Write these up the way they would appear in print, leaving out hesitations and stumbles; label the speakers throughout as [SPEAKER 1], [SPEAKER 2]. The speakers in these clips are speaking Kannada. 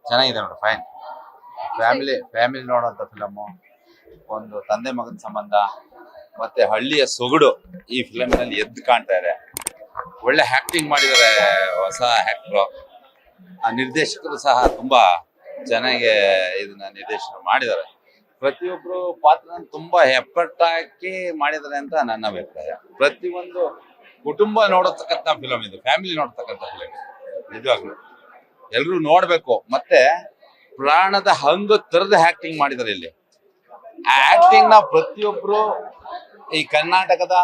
[SPEAKER 1] ಚೆನ್ನಾಗಿದೆ ನೋಡಿ, ಫೈನ್. ಫ್ಯಾಮಿಲಿ ನೋಡುವಂತ ಫಿಲಮು. ಒಂದು ತಂದೆ ಮಗನ ಸಂಬಂಧ ಮತ್ತೆ ಹಳ್ಳಿಯ ಸೊಗಡು ಈ ಫಿಲಮ್ ನಲ್ಲಿ ಎದ್ದು ಕಾಣ್ತಾ ಇದೆ. ಒಳ್ಳೆ ಆಕ್ಟಿಂಗ್ ಮಾಡಿದ್ದಾರೆ ಹೊಸ ಆಕ್ಟ್ರು. ಆ ನಿರ್ದೇಶಕರು ಸಹ ತುಂಬಾ ಚೆನ್ನಾಗಿ ಇದನ್ನ ನಿರ್ದೇಶನ ಮಾಡಿದ್ದಾರೆ. ಪ್ರತಿಯೊಬ್ರು ಪಾತ್ರ ತುಂಬಾ ಎಫರ್ಟ್ ಹಾಕಿ ಮಾಡಿದ್ದಾರೆ ಅಂತ ನನ್ನ ಅಭಿಪ್ರಾಯ. ಪ್ರತಿಯೊಂದು ಕುಟುಂಬ ನೋಡತಕ್ಕಂತ ಫಿಲಮ್ ಇದು, ಫ್ಯಾಮಿಲಿ ನೋಡ್ತಕ್ಕಂಥ ಫಿಲಮ್ ಇದು. ನಿಜವಾಗ್ಲು ಎಲ್ರು ನೋಡ್ಬೇಕು. ಮತ್ತೆ ಪ್ರಾಣದ ಹಂಗು ತರದ ಆಕ್ಟಿಂಗ್ ಮಾಡಿದ್ದಾರೆ ಇಲ್ಲಿ. ಆಕ್ಟಿಂಗ್ ನ ಪ್ರತಿಯೊಬ್ರು ಈ ಕರ್ನಾಟಕದ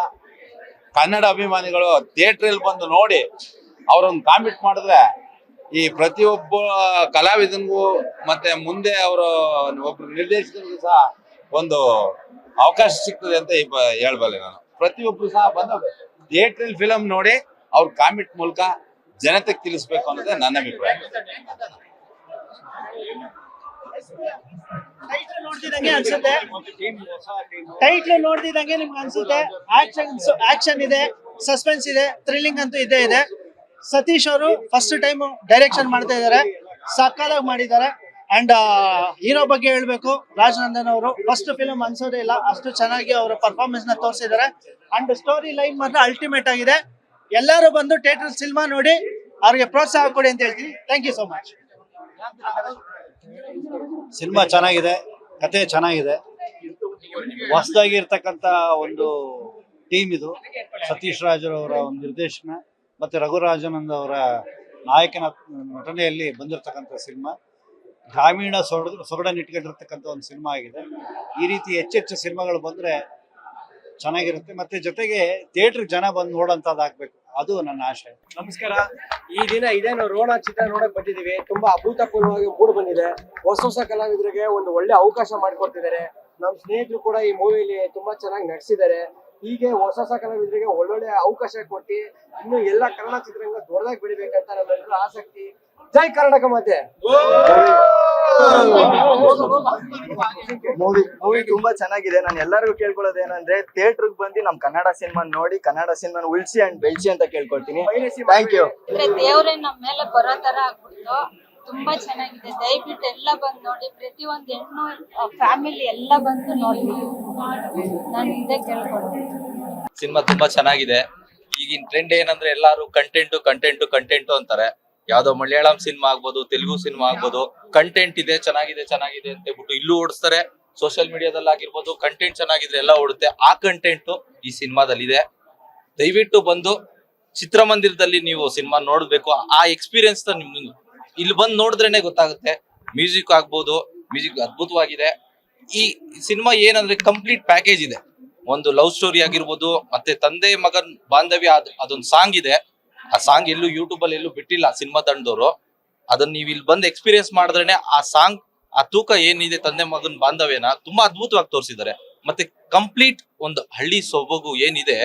[SPEAKER 1] ಕನ್ನಡ ಅಭಿಮಾನಿಗಳು ಥಿಯೇಟರ್ ಬಂದು ನೋಡಿ ಅವ್ರೊಂದು ಕಾಮೆಂಟ್ ಮಾಡಿದ್ರೆ ಈ ಪ್ರತಿಯೊಬ್ಬ ಕಲಾವಿದನಿಗೂ ಮತ್ತೆ ಮುಂದೆ ಅವರು ಒಬ್ರು ನಿರ್ದೇಶಕರಿಗೂ ಸಹ ಒಂದು ಅವಕಾಶ ಸಿಗ್ತದೆ ಅಂತ ಹೇಳ್ಬಲ್ಲೆ ನಾನು. ಪ್ರತಿಯೊಬ್ರು ಸಹ ಬಂದು ಥಿಯೇಟರ್ ಫಿಲಮ್ ನೋಡಿ ಅವ್ರ ಕಾಮೆಂಟ್ ಮೂಲಕ ಜನತೆಗೆ ತಿಳಿಸ್ಬೇಕು ಅನ್ನೋದೇ ನನ್ನ ಅಭಿಪ್ರಾಯ.
[SPEAKER 2] ಟೈಟ್ಲ್ ನೋಡ್ತಿದಂಗೆ ನಿಮ್ಗೆ ಅನ್ಸುತ್ತೆ ಆಕ್ಷನ್ ಇದೆ, ಸಸ್ಪೆನ್ಸ್ ಇದೆ, ಥ್ರಿಲ್ಲಿಂಗ್ ಅಂತೂ ಇದ್ದೇ ಇದೆ. ಸತೀಶ್ ಅವರು ಫಸ್ಟ್ ಟೈಮ್ ಡೈರೆಕ್ಷನ್ ಮಾಡ್ತಾ ಇದ್ದಾರೆ, ಸಕ್ಕತ್ತಾಗಿ ಮಾಡಿದ್ದಾರೆ. ಅಂಡ್ ಹೀರೋ ಬಗ್ಗೆ ಹೇಳ್ಬೇಕು, ರಾಜನಂದನ್ ಅವರು ಫಸ್ಟ್ ಫಿಲ್ಮ್ ಅನ್ಸೋದೇ ಇಲ್ಲ, ಅಷ್ಟು ಚೆನ್ನಾಗಿ ಅವರ ಪರ್ಫಾರ್ಮೆನ್ಸ್ ನ ತೋರಿಸಿದ್ದಾರೆ. ಅಂಡ್ ಸ್ಟೋರಿ ಲೈನ್ ಮಾತ್ರ ಅಲ್ಟಿಮೇಟ್ ಆಗಿದೆ. ಎಲ್ಲರೂ ಬಂದು ಥಿಯೇಟರ್ ಸಿನಿಮಾ ನೋಡಿ ಅವ್ರಿಗೆ ಪ್ರೋತ್ಸಾಹ ಕೊಡಿ ಅಂತ ಹೇಳ್ತೀನಿ. Thank you so much.
[SPEAKER 3] Cinema ಚೆನ್ನಾಗಿದೆ, ಕತೆ ಚೆನ್ನಾಗಿದೆ, ಹೊಸದಾಗಿ ಇರ್ತಕ್ಕಂಥ ಒಂದು ಟೀಮ್ ಇದು. ಸತೀಶ್ ರಾಜರವರ ಒಂದು ನಿರ್ದೇಶನ ಮತ್ತೆ ರಘುರಾಜನಂದ್ ಅವರ ನಾಯಕನ ನಟನೆಯಲ್ಲಿ ಬಂದಿರತಕ್ಕಂಥ ಸಿನಿಮಾ. ಗ್ರಾಮೀಣ ಸೊಗಡನ್ನು ಇಟ್ಕೊಂಡಿರ್ತಕ್ಕಂಥ ಒಂದು ಸಿನಿಮಾ ಆಗಿದೆ. ಈ ರೀತಿ ಹೆಚ್ಚೆಚ್ಚು ಸಿನಿಮಾಗಳು ಬಂದರೆ ಚೆನ್ನಾಗಿರುತ್ತೆ. ಮತ್ತೆ ಜೊತೆಗೆ ಥಿಯೇಟರ್ ಜನ ಬಂದು ನೋಡೋಂಥದ್ದಾಗಬೇಕು, ಅದು ನನ್ನ ಆಶೆ.
[SPEAKER 4] ನಮಸ್ಕಾರ. ಈ ದಿನ ಇದೇನು ರೋಣ ಚಿತ್ರ ನೋಡಕ್ ಬಂದಿದ್ದೀವಿ. ತುಂಬಾ ಅಭೂತಪೂರ್ವವಾಗಿ ಮೂಡ್ ಬಂದಿದೆ. ಹೊಸ ಕಲಾವಿದರಿಗೆ ಒಂದು ಒಳ್ಳೆ ಅವಕಾಶ ಮಾಡಿಕೊಡ್ತಿದ್ದಾರೆ. ನಮ್ಮ ಸ್ನೇಹಿತರು ಕೂಡ ಈ ಮೂವಿಲಿ ತುಂಬಾ ಚೆನ್ನಾಗಿ ನಟಿಸಿದ್ದಾರೆ. ಹೀಗೆ ಹೊಸ ಕಲಾವಿದರಿಗೆ ಒಳ್ಳೊಳ್ಳೆ ಅವಕಾಶ ಕೊಟ್ಟು ಇನ್ನು ಎಲ್ಲ ಕನ್ನಡ ಚಿತ್ರರಂಗ ದೊಡ್ಡದಾಗಿ ಬೆಳಿಬೇಕಂತ ನಮ್ಮೆಲ್ಲರ ಆಸಕ್ತಿ. ಜೈ ಕರ್ನಾಟಕ ಮಾತೆ.
[SPEAKER 5] ಮೂವಿ ತುಂಬಾ ಚೆನ್ನಾಗಿದೆ. ನಾನು ಎಲ್ಲರಿಗೂ ಕೇಳ್ಕೊಳ್ಳೋದು ಏನಂದ್ರೆ ಥಿಯೇಟರ್ ಬಂದು ನಮ್ ಕನ್ನಡ ಸಿನಿಮಾ ನೋಡಿ ಕನ್ನಡ ಸಿನಿಮಾನ ಉಳಿಸಿ ಅಂಡ್ ಬೆಳೆಸಿ ಅಂತ ಕೇಳ್ಕೊಳ್ತೀನಿ. Thank you.
[SPEAKER 6] ದೇವ್ರೆ ನಮ್ಮ ಮೇಲೆ ಬರೋ ತರ ಆಗ್ಬಿಡ್ತು. ತುಂಬಾ ಚೆನ್ನಾಗಿದೆ. ದಯವಿಟ್ಟು ಎಲ್ಲ ಬಂದು ನೋಡಿ. ಪ್ರತಿಯೊಂದು ಹೆಣ್ಣು ಫ್ಯಾಮಿಲಿ ಎಲ್ಲ ಬಂದು ನೋಡಿ. ನಾನು ಇದೇ ಕೇಳ್ಕೊಳ್ತೀನಿ.
[SPEAKER 7] ಸಿನಿಮಾ ತುಂಬಾ ಚೆನ್ನಾಗಿದೆ. ಈಗಿನ ಟ್ರೆಂಡ್ ಏನಂದ್ರೆ ಎಲ್ಲಾರು ಕಂಟೆಂಟ್ ಅಂತಾರೆ. ಯಾವ್ದೋ ಮಲಯಾಳಂ ಸಿನಿಮಾ ಆಗ್ಬೋದು, ತೆಲುಗು ಸಿನಿಮಾ ಆಗ್ಬೋದು, ಕಂಟೆಂಟ್ ಇದೆ ಚೆನ್ನಾಗಿದೆ ಅಂತ ಹೇಳ್ಬಿಟ್ಟು ಇಲ್ಲೂ ಓಡಿಸ್ತಾರೆ. ಸೋಷಿಯಲ್ ಮೀಡಿಯಾದಲ್ಲಿ ಆಗಿರ್ಬೋದು, ಕಂಟೆಂಟ್ ಚೆನ್ನಾಗಿದ್ರೆ ಎಲ್ಲ ಓಡುತ್ತೆ. ಆ ಕಂಟೆಂಟ್ ಈ ಸಿನಿಮಾದಲ್ಲಿ ಇದೆ. ದಯವಿಟ್ಟು ಬಂದು ಚಿತ್ರಮಂದಿರದಲ್ಲಿ ನೀವು ಸಿನಿಮಾ ನೋಡ್ಬೇಕು. ಆ ಎಕ್ಸ್ಪೀರಿಯನ್ಸ್ ನಿಮ್ಗೆ ಇಲ್ಲಿ ಬಂದು ನೋಡಿದ್ರೇನೆ ಗೊತ್ತಾಗುತ್ತೆ. ಮ್ಯೂಸಿಕ್ ಆಗ್ಬೋದು, ಮ್ಯೂಸಿಕ್ ಅದ್ಭುತವಾಗಿದೆ. ಈ ಸಿನಿಮಾ ಏನಂದ್ರೆ ಕಂಪ್ಲೀಟ್ ಪ್ಯಾಕೇಜ್ ಇದೆ. ಒಂದು ಲವ್ ಸ್ಟೋರಿ ಆಗಿರ್ಬೋದು, ಮತ್ತೆ ತಂದೆ ಮಗನ್ ಬಾಂಧವ್ಯ, ಅದೊಂದು ಸಾಂಗ್ ಇದೆ. ಆ ಸಾಂಗ್ ಎಲ್ಲೂ ಯೂಟ್ಯೂಬ್ ಅಲ್ಲಿ ಎಲ್ಲೂ ಬಿಟ್ಟಿಲ್ಲ ಸಿನಿಮಾ ತಂಡದವರು. ಅದನ್ನ ನೀವು ಇಲ್ಲಿ ಬಂದು ಎಕ್ಸ್ಪೀರಿಯನ್ಸ್ ಮಾಡಿದ್ರೇನೆ ಆ ಸಾಂಗ್ ಆ ತೂಕ ಏನಿದೆ ತಂದೆ ಮಗನ್ ಬಾಂಧವ್ಯನ ತುಂಬಾ ಅದ್ಭುತವಾಗಿ ತೋರಿಸಿದ್ದಾರೆ. ಮತ್ತೆ ಕಂಪ್ಲೀಟ್ ಒಂದು ಹಳ್ಳಿ ಸೊಬಗು ಏನಿದೆ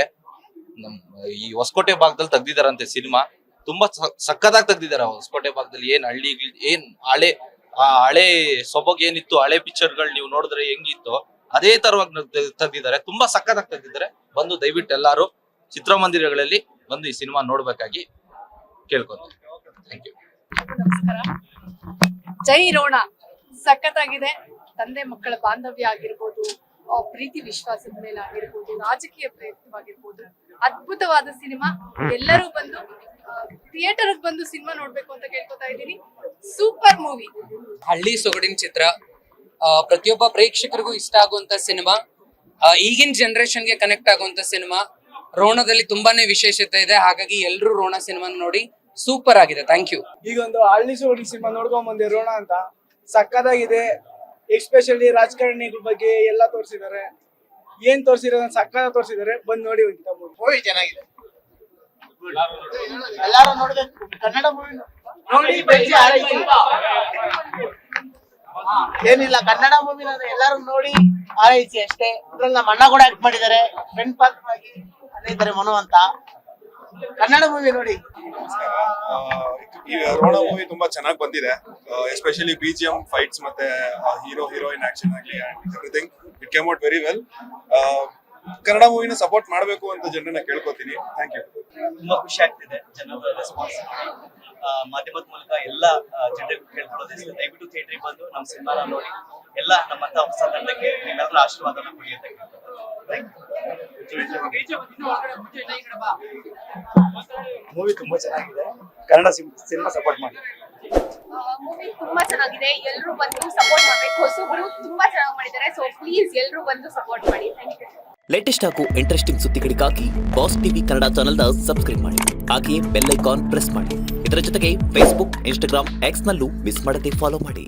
[SPEAKER 7] ನಮ್ ಈ ಹೊಸಕೋಟೆ ಭಾಗದಲ್ಲಿ ತೆಗ್ದಿದಾರಂತೆ ಸಿನಿಮಾ. ತುಂಬಾ ಸಕ್ಕತ್ತಾಗಿ ತೆಗ್ದಿದ್ದಾರೆ ಹೊಸಕೋಟೆ ಭಾಗದಲ್ಲಿ. ಏನ್ ಹಳ್ಳಿ ಏನ್ ಹಳೆ ಸೊಬಗು ಏನಿತ್ತು, ಹಳೆ ಪಿಕ್ಚರ್ಗಳು ನೀವು ನೋಡಿದ್ರೆ ಹೆಂಗಿತ್ತು ಅದೇ ತರವಾಗಿ ತೆಗ್ದಿದ್ದಾರೆ. ತುಂಬಾ ಸಕ್ಕತ್ತಾಗಿ ತೆಗ್ದಿದ್ದಾರೆ. ಬಂದು ದಯವಿಟ್ಟು ಎಲ್ಲಾರು ಚಿತ್ರಮಂದಿರಗಳಲ್ಲಿ ಬಂದು ಈ ಸಿನಿಮಾ ನೋಡ್ಬೇಕಾಗಿ ಕೇಳ್ಕೊಂತೀನಿ. Thank you.
[SPEAKER 8] ನಮಸ್ಕಾರ. ಜೈ ರೋಣ ಸಖತ್ತಾಗಿದೆ. ತಂದೆ ಮಕ್ಕಳ ಬಾಂಧವ್ಯ ಆಗಿರ್ಬೋದು, ಪ್ರೀತಿ ವಿಶ್ವಾಸದ ಮೇಲೆ ಆಗಿರ್ಬೋದು, ರಾಜಕೀಯ ಪ್ರಯತ್ನವಾಗಿರ್ಬೋದು, ಅದ್ಭುತವಾದ ಸಿನಿಮಾ. ಎಲ್ಲರೂ ಬಂದು ಥಿಯೇಟರ್ ಬಂದು ಸಿನಿಮಾ ನೋಡ್ಬೇಕು ಅಂತ ಕೇಳ್ಕೊತಾ ಇದ್ದೀನಿ. Super movie.
[SPEAKER 9] ಹಳ್ಳಿ ಸೊಗಡಿನ ಚಿತ್ರ, ಪ್ರತಿಯೊಬ್ಬ ಪ್ರೇಕ್ಷಕರಿಗೂ ಇಷ್ಟ ಆಗುವಂತ ಸಿನಿಮಾ, ಈಗಿನ ಜನರೇಷನ್ಗೆ ಕನೆಕ್ಟ್ ಆಗುವಂತ ಸಿನಿಮಾ. ರೋಣದಲ್ಲಿ ತುಂಬಾನೇ ವಿಶೇಷತೆ ಇದೆ, ಹಾಗಾಗಿ ಎಲ್ಲರೂ ರೋಣ ಸಿನಿಮಾ ನೋಡಿ. ಸೂಪರ್ ಆಗಿದೆ. Thank you.
[SPEAKER 4] ಈಗ ಒಂದು ಹಳ್ಳಿ ಸೋಡಿ ಸಿನಿಮಾ ನೋಡ್ಕೊಂಡ್ ಬಂದೆ ರೋಣ ಅಂತ. ಸಕ್ಕದಾಗಿದೆ. ಎಸ್ಪೆಷಲಿ ರಾಜಕಾರಣಿಗಳ ಬಗ್ಗೆ ಎಲ್ಲ ತೋರಿಸಿದ್ದಾರೆ. ಏನ್ ತೋರಿಸಿರೋದನ್ನ ಸಕ್ಕದಾಗಿ ತೋರಿಸಿದ್ದಾರೆ. ಬಂದ್ ನೋಡಿ. ಮೂವಿ ಚೆನ್ನಾಗಿದೆ.
[SPEAKER 2] ಎಲ್ಲರೂ ನೋಡ್ಬೇಕು ಕನ್ನಡ ಮೂವಿ ನೋಡಿ. ಏನಿಲ್ಲ, ಕನ್ನಡ ಮೂವಿ ಎಲ್ಲರೂ ನೋಡಿ ಆರೈಸಿ ಅಷ್ಟೇ. ಅದ್ರಲ್ಲಿ ನಮ್ಮ ಅಣ್ಣ ಕೂಡ ಆಕ್ಟ್ ಮಾಡಿದ್ದಾರೆ ಫ್ರೆಂಡ್ ಪಾತ್ರವಾಗಿ. ಅದೇ ಇದ್ದಾರೆ ಮನು ಅಂತ. ಕನ್ನಡ ಮೂವಿ ನೋಡಿ.
[SPEAKER 10] ಈ ರೋಣ ಮೂವಿ ತುಂಬಾ ಚೆನ್ನಾಗಿ ಬಂದಿದೆ. ಎಸ್ಪೆಷಲಿ BGM ಫೈಟ್ಸ್ ಮತ್ತೆ ಹೀರೋ ಹೀರೋಯಿನ್ ಆಕ್ಷನ್ ಆಗ್ಲಿ and everything it came out very well. Kannada ಮೂವಿನ ಸಪೋರ್ಟ್ ಮಾಡಬೇಕು ಅಂತ ಜನರನ್ನ ಕೇಳ್ಕೊತೀನಿ. Thank you.
[SPEAKER 5] ತುಂಬಾ ಖುಷಿ ಆಗ್ತಿದೆ ಜನರ ರೆಸ್ಪಾನ್ಸ್. ಮಾಧ್ಯಮದ ಮೂಲಕ ಎಲ್ಲ ಜನರಿಗೆ ಕೇಳ್ಕೊಳ್ಳೋದಿಲ್ಲ, ದಯವಿಟ್ಟು ಥಿಯೇಟರ್ಗೆ ಬಂದು ನಮ್ಮ ಸಿನಿಮಾನ ನೋಡಿ ಎಲ್ಲ ನಮ್ಮಂತ ಹೊಸ ತಂಡಕ್ಕೆ ನಿಮ್ಮೆಲ್ಲರ ಆಶೀರ್ವಾದನ ಕೊಡಿ ಅಂತ ಮೂವಿ ತುಂಬಾ ಚೆನ್ನಾಗಿದೆ. ಕನ್ನಡ ಸಿನಿಮಾ ಸಪೋರ್ಟ್ ಮಾಡಿ.
[SPEAKER 8] ಮೂವಿ ತುಂಬಾ ಚೆನ್ನಾಗಿದೆ, ಎಲ್ಲರೂ ಬಂದು ಸಪೋರ್ಟ್ ಮಾಡ್ಬೇಕು. ಹೊಸಬ್ರು ತುಂಬಾ ಚೆನ್ನಾಗಿ ಮಾಡಿದ್ದಾರೆ, ಸೊ ಪ್ಲೀಸ್ ಎಲ್ಲರೂ ಬಂದು ಸಪೋರ್ಟ್ ಮಾಡಿ. Thank you.
[SPEAKER 11] ಲೇಟೆಸ್ಟ್ ಹಾಗೂ ಇಂಟ್ರೆಸ್ಟಿಂಗ್ ಸುದ್ದಿಗಳಿಗಾಗಿ ಬಾಸ್ ಟಿವಿ ಕನ್ನಡ ಚಾನೆಲ್ನ ಸಬ್ಸ್ಕ್ರೈಬ್ ಮಾಡಿ. ಹಾಗೆಯೇ ಬೆಲ್ ಐಕಾನ್ ಪ್ರೆಸ್ ಮಾಡಿ. ಇದರ ಜೊತೆಗೆ ಫೇಸ್ಬುಕ್, ಇನ್ಸ್ಟಾಗ್ರಾಮ್, ಎಕ್ಸ್ ನಲ್ಲೂ ಮಿಸ್ ಮಾಡದೆ ಫಾಲೋ ಮಾಡಿ.